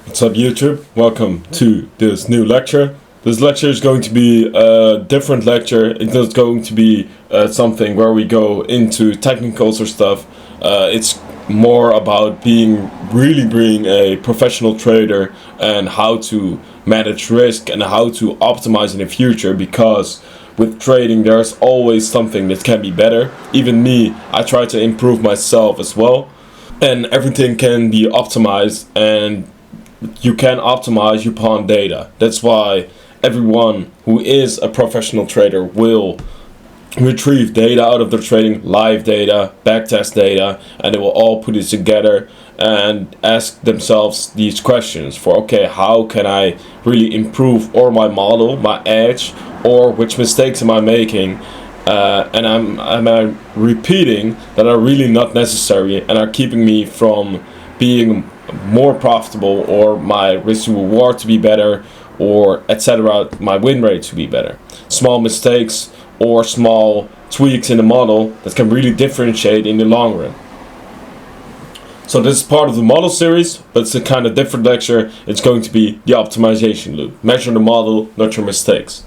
What's up YouTube? Welcome to this new lecture. This lecture is going to be a different lecture. It's not going to be something where we go into technicals or stuff. It's more about being a professional trader and how to manage risk and how to optimize in the future, because with trading there's always something that can be better. Even me, I try to improve myself as well, and everything can be optimized, and you can optimize upon data. That's why everyone who is a professional trader will retrieve data out of their trading, live data, backtest data, and they will all put it together and ask themselves these questions for, okay, how can I really improve or my model, my edge, or which mistakes am I making, and am I repeating that are really not necessary and are keeping me from being more profitable, or my risk to reward to be better, or etc., my win rate to be better. Small mistakes or small tweaks in the model that can really differentiate in the long run. So this is part of the model series, but it's a kind of different lecture. It's going to be the optimization loop. Measure the model, not your mistakes.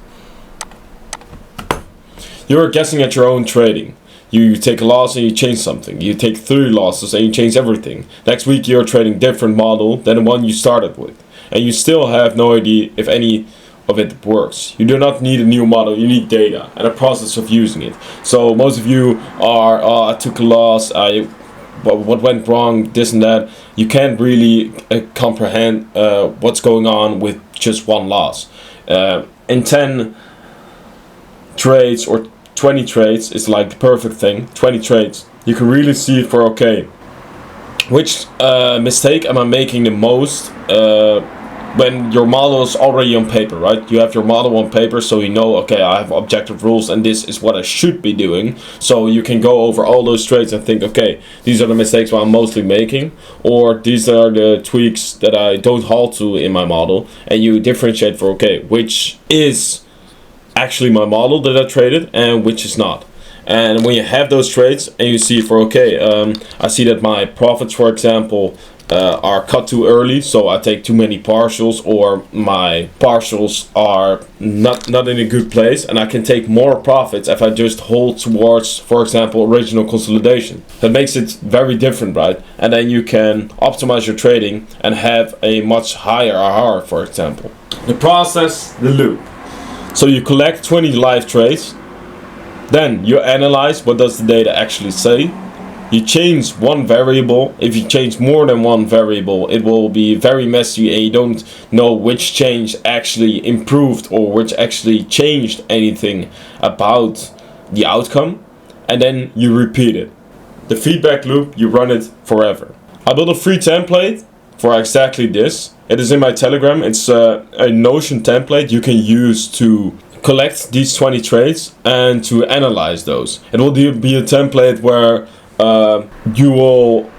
You're guessing at your own trading. You take a loss and you change something. You take 3 losses and you change everything. Next week you're trading different model than the one you started with. And you still have no idea if any of it works. You do not need a new model, you need data and a process of using it. So most of you are, I took a loss, what went wrong, this and that. You can't really comprehend what's going on with just one loss. In 10 trades or 20 trades is like the perfect thing. 20 trades, you can really see for, okay, which mistake am I making the most when your model is already on paper, right? You have your model on paper, so you know, okay, I have objective rules and this is what I should be doing. So you can go over all those trades and think, okay, these are the mistakes I'm mostly making, or these are the tweaks that I don't halt to in my model, and you differentiate for, okay, which is actually my model that I traded and which is not. And when you have those trades and you see for, okay, I see that my profits, for example, are cut too early, so I take too many partials, or my partials are not in a good place, and I can take more profits if I just hold towards, for example, original consolidation. That makes it very different, right? And then you can optimize your trading and have a much higher AR, for example. The process, the loop. So you collect 20 live trades, then you analyze what does the data actually say. You change one variable. If you change more than one variable, it will be very messy and you don't know which change actually improved or which actually changed anything about the outcome. And then you repeat it. The feedback loop, you run it forever. I built a free template for exactly this. It is in my Telegram. It's a Notion template you can use to collect these 20 trades and to analyze those. It will be a template where you will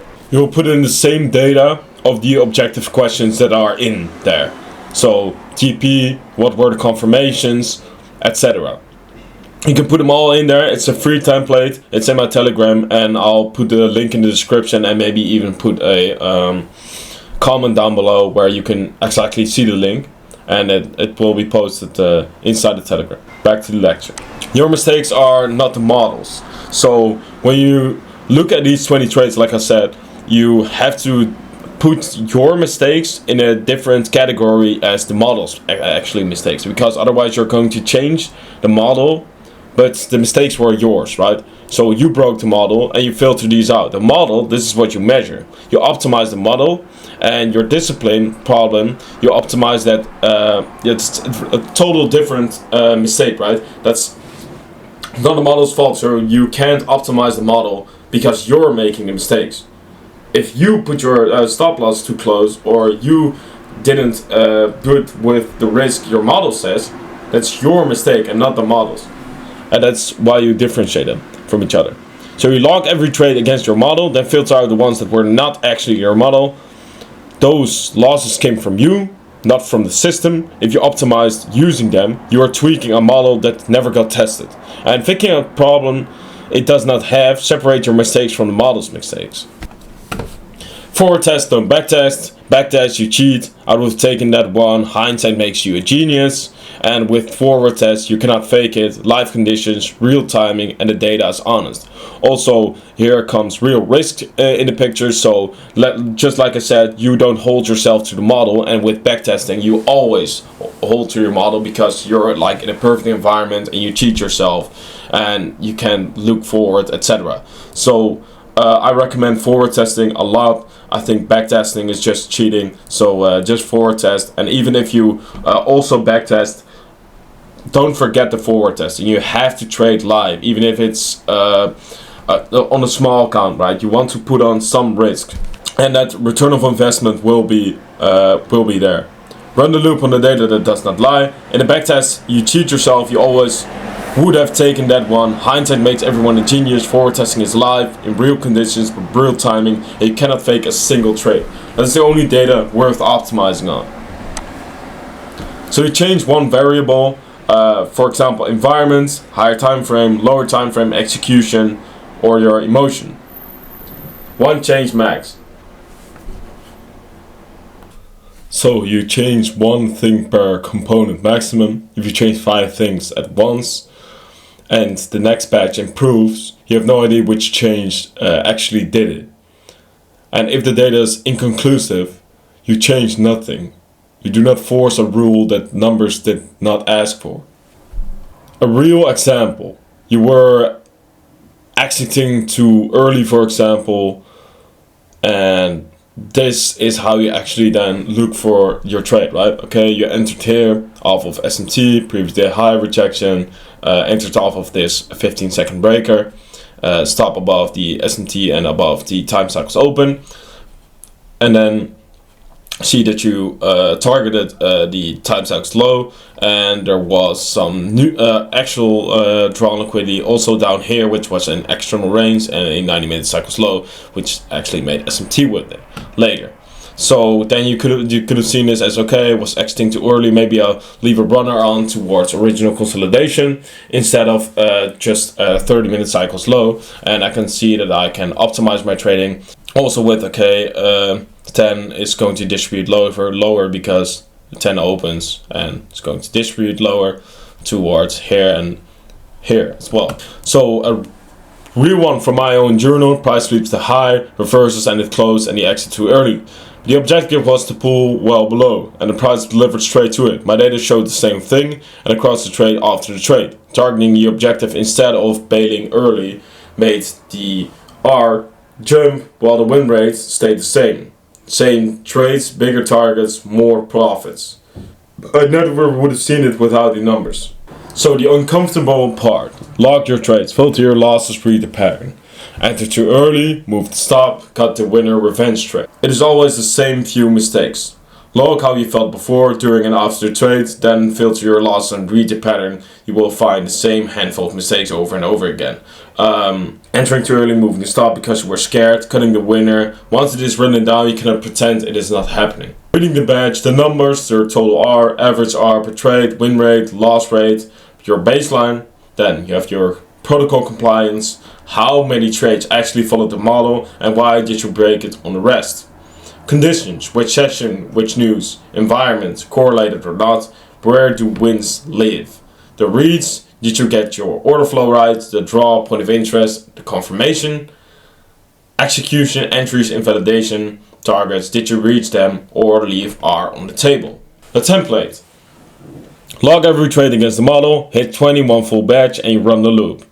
put in the same data of the objective questions that are in there. So TP, what were the confirmations, etc. You can put them all in there. It's a free template. It's in my Telegram, and I'll put the link in the description and maybe even put a comment down below where you can exactly see the link, and it will be posted inside the Telegram. Back to the lecture. Your mistakes are not the models. So when you look at these 20 trades, like I said, you have to put your mistakes in a different category as the models actually mistakes, because otherwise you're going to change the model, but the mistakes were yours, right? So you broke the model and you filter these out. The model, this is what you measure. You optimize the model, and your discipline problem, you optimize that. It's a total different mistake, right? That's not the model's fault, so you can't optimize the model because you're making the mistakes. If you put your stop loss too close, or you didn't do it with the risk your model says, that's your mistake and not the models. And that's why you differentiate them from each other. So you log every trade against your model, then filter out the ones that were not actually your model. Those losses came from you, not from the system. If you optimized using them, you are tweaking a model that never got tested. And thinking a problem it does not have, separate your mistakes from the model's mistakes. Forward test, don't back test. Backtest, you cheat. I would have taken that one. Hindsight makes you a genius. And with forward test, you cannot fake it. Live conditions, real timing, and the data is honest. Also, here comes real risk in the picture. So, just like I said, you don't hold yourself to the model. And with backtesting, you always hold to your model because you're like in a perfect environment and you cheat yourself and you can look forward, etc. So, I recommend forward testing a lot. I think backtesting is just cheating, so just forward test. And even if you also backtest, don't forget the forward testing. You have to trade live, even if it's on a small account, right? You want to put on some risk, and that return of investment will be there. Run the loop on the data that does not lie. In a backtest, you cheat yourself. You always would have taken that one. Hindsight makes everyone a genius. Forward testing is live in real conditions with real timing, and you cannot fake a single trade. That's the only data worth optimizing on. So you change one variable, for example, environment, higher time frame, lower time frame, execution, or your emotion. One change max. So you change one thing per component maximum. If you change 5 things at once, and the next batch improves, you have no idea which change actually did it. And if the data is inconclusive, you change nothing. You do not force a rule that numbers did not ask for. A real example. You were exiting too early, for example, and this is how you actually then look for your trade, right? Okay, you entered here off of SMT, previous day high rejection, entered off of this 15-second breaker, stop above the SMT and above the time cycles open, and then see that you targeted the time cycles low, and there was some new actual drawn liquidity also down here, which was an external range and a 90-minute cycles low, which actually made SMT with it later. So then you could have seen this as, okay, was exiting too early, maybe I'll leave a runner on towards original consolidation instead of just 30-minute cycles low, and I can see that I can optimize my trading also with, okay, 10 is going to distribute lower because 10 opens and it's going to distribute lower towards here and here as well. So a real one from my own journal: price sweeps the high, reverses and it closed, and the exit too early. The objective was to pull well below, and the price delivered straight to it. My data showed the same thing, and I crossed the trade after the trade. Targeting the objective instead of bailing early made the R jump while the win rate stayed the same. Same trades, bigger targets, more profits. I never would have seen it without the numbers. So the uncomfortable part: log your trades, filter your losses, read the pattern. Enter too early, move the stop, cut the winner, revenge trade. It is always the same few mistakes. Log how you felt before, during and after the trade, then filter your losses and read the pattern. You will find the same handful of mistakes over and over again. Entering too early, moving the stop because you were scared, cutting the winner. Once it is written down, you cannot pretend it is not happening. Reading the badge, the numbers, their total R, average R per trade, win rate, loss rate, your baseline. Then you have your protocol compliance, how many trades actually followed the model, and why did you break it on the rest. Conditions, which session, which news, environment, correlated or not, where do wins live. The reads, did you get your order flow right, the draw, point of interest, the confirmation, execution, entries, invalidation, targets, did you reach them or leave R on the table. The template. Log every trade against the model, hit 20 one full batch, and you run the loop.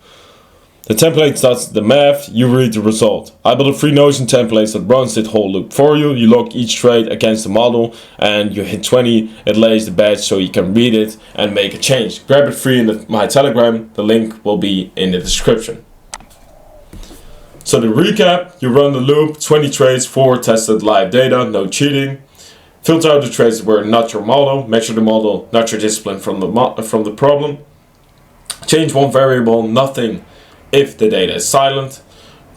The template does the math, you read the result. I built a free Notion template that runs that whole loop for you. You log each trade against the model and you hit 20, it lays the badge so you can read it and make a change. Grab it free in my Telegram, the link will be in the description. So the recap: you run the loop, 20 trades, forward tested live data, no cheating. Filter out the trades that were not your model, measure the model, not your discipline from the problem. Change one variable, nothing if the data is silent.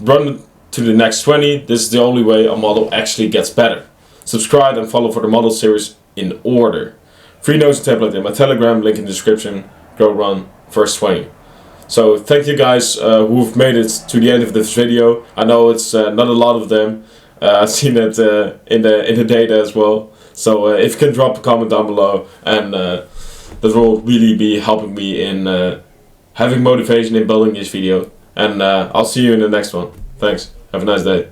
Run to the next 20. This is the only way a model actually gets better. Subscribe and follow for the model series in order. Free Notion template in my Telegram, link in the description. Go run first 20. So thank you guys who've made it to the end of this video. I know it's not a lot of them. I've seen it in the data as well. So if you can drop a comment down below, and that will really be helping me in having motivation in building this video. And I'll see you in the next one. Thanks. Have a nice day.